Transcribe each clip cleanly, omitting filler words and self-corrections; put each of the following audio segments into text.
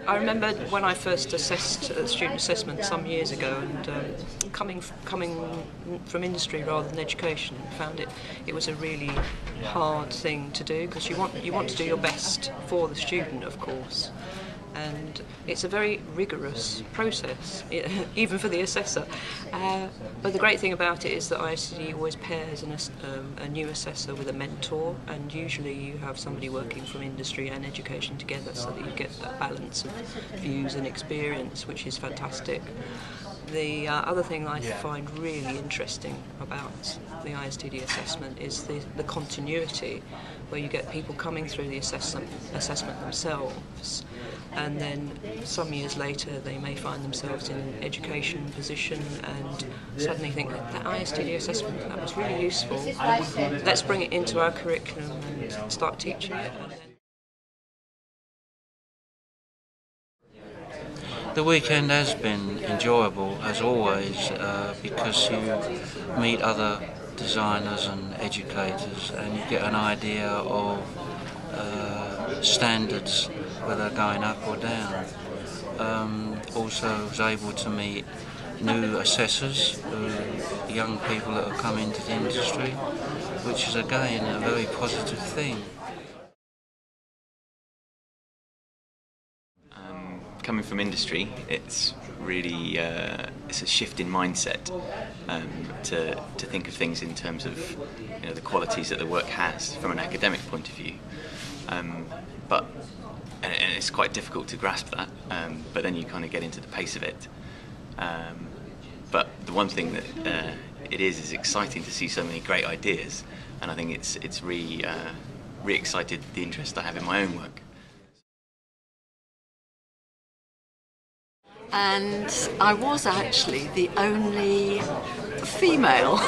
I remember when I first assessed student assessment some years ago, and coming from industry rather than education, found it was a really hard thing to do, because you want to do your best for the student, of course. And it's a very rigorous process, even for the assessor. But the great thing about it is that ISTD always pairs a new assessor with a mentor, and usually you have somebody working from industry and education together, so that you get that balance of views and experience, which is fantastic. The other thing I find really interesting about the ISTD assessment is the continuity, where you get people coming through the assessment themselves, and then some years later they may find themselves in an education position and suddenly think that ISTD assessment, that was really useful, let's bring it into our curriculum and start teaching it. The weekend has been enjoyable, as always, because you meet other designers and educators and you get an idea of standards, whether going up or down. Also was able to meet new assessors, young people that have come into the industry, which is again a very positive thing. Coming from industry, it's really it's a shift in mindset to think of things in terms of the qualities that the work has from an academic point of view. And it's quite difficult to grasp that, but then you kind of get into the pace of it. But the one thing that it is exciting to see so many great ideas, and I think it's really re-excited the interest I have in my own work. And I was actually the only female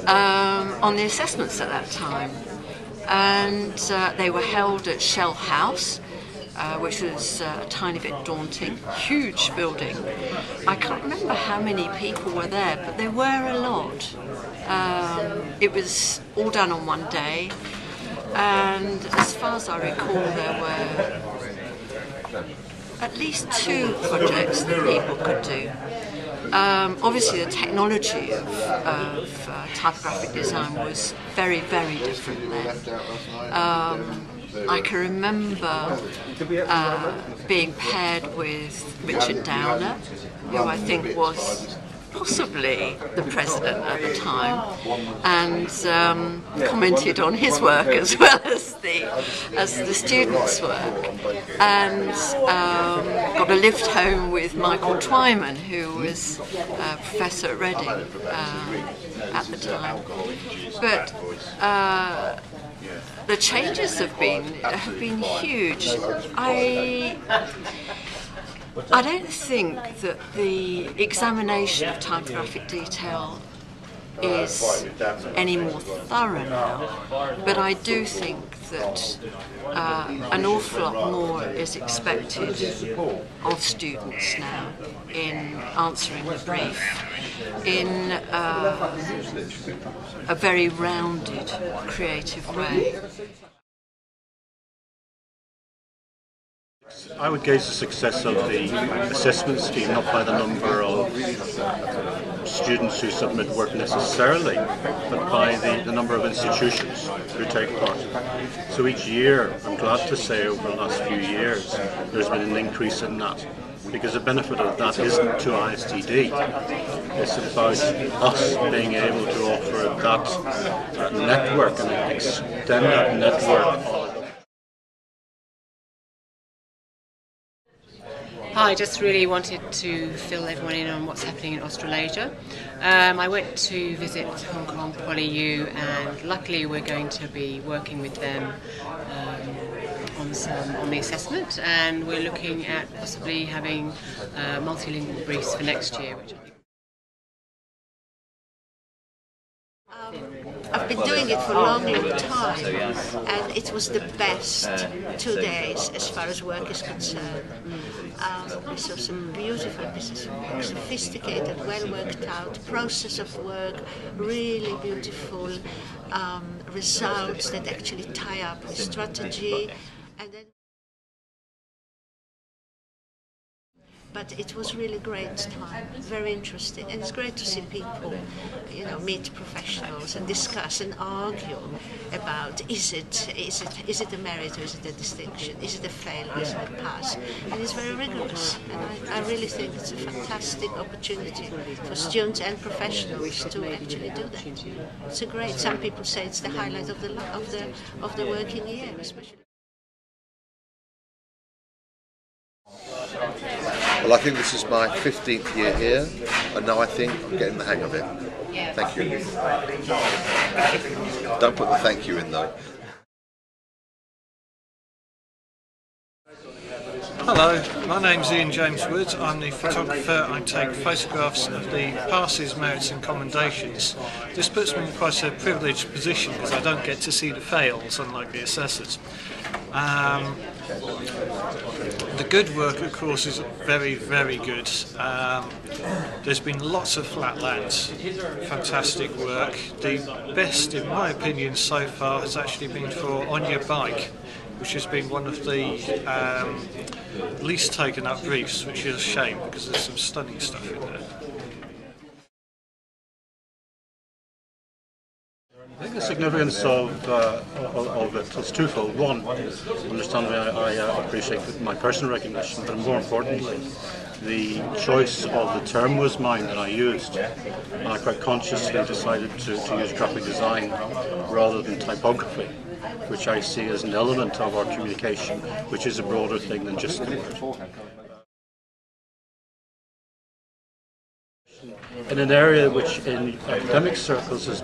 on the assessments at that time. And they were held at Shell House, which was a tiny bit daunting, huge building. I can't remember how many people were there, but there were a lot. It was all done on one day, and as far as I recall, there were at least 2 projects that people could do. Obviously the technology of typographic design was very, very different then. I can remember being paired with Richard Downer, who I think was possibly the president at the time, and commented on his work as well as the students' work, and got a lift home with Michael Twyman, who was professor at Reading at the time. But the changes have been huge. I don't think that the examination of typographic detail is any more thorough now, but I do think that an awful lot more is expected of students now in answering the brief in a very rounded, creative way. I would gauge the success of the assessment scheme not by the number of students who submit work necessarily, but by the number of institutions who take part. So each year, I'm glad to say over the last few years, there's been an increase in that, because the benefit of that isn't to ISTD, it's about us being able to offer that network and extend that network. I just really wanted to fill everyone in on what's happening in Australasia. I went to visit Hong Kong PolyU, and luckily we're going to be working with them on the assessment, and we're looking at possibly having multilingual briefs for next year, which I think. I've been doing it for a long, long time, and it was the best 2 days as far as work is concerned. We saw some beautiful pieces of work, sophisticated, well worked out, process of work, really beautiful results that actually tie up with strategy. And then But it was really great time, very interesting, and it's great to see people, you know, meet professionals and discuss and argue about is it a merit or is it a distinction, is it a fail or is it a pass, and it's very rigorous, and I really think it's a fantastic opportunity for students and professionals to actually do that. It's a great. Some people say it's the highlight of the working year, especially. Well, I think this is my 15th year here, and now I think I'm getting the hang of it. Thank you. Don't put the thank you in though. Hello, my name's Ian James Woods. I'm the photographer. I take photographs of the passes, merits and commendations. This puts me in quite a privileged position because I don't get to see the fails, unlike the assessors. The good work, of course, is very, very good. There's been lots of flatlands, fantastic work. The best, in my opinion, so far has actually been for On Your Bike, which has been one of the least taken up briefs, which is a shame because there's some stunning stuff in there. I think the significance of it is twofold. One, understandably, I appreciate my personal recognition, but more importantly, the choice of the term was mine that I used. And I quite consciously decided to use graphic design rather than typography, which I see as an element of our communication, which is a broader thing than just the word. In an area which in academic circles has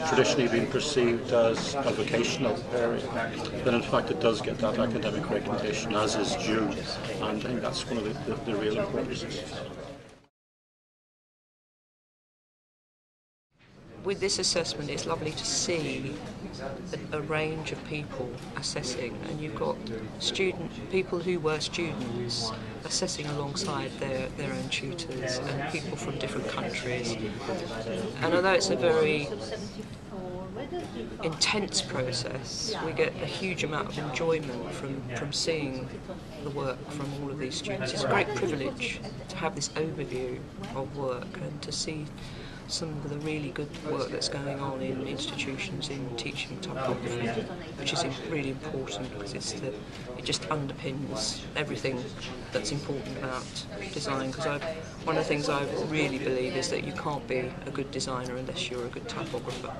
traditionally been perceived as a vocational area, then in fact it does get that academic recognition as is due, and I think that's one of the real importances. With this assessment, it's lovely to see a range of people assessing, and you've got people who were students assessing alongside their own tutors, and people from different countries. And although it's a very intense process, we get a huge amount of enjoyment from seeing the work from all of these students. It's a great privilege to have this overview of work and to see some of the really good work that's going on in institutions in teaching typography, which is really important because it just underpins everything that's important about design. Because one of the things I really believe is that you can't be a good designer unless you're a good typographer.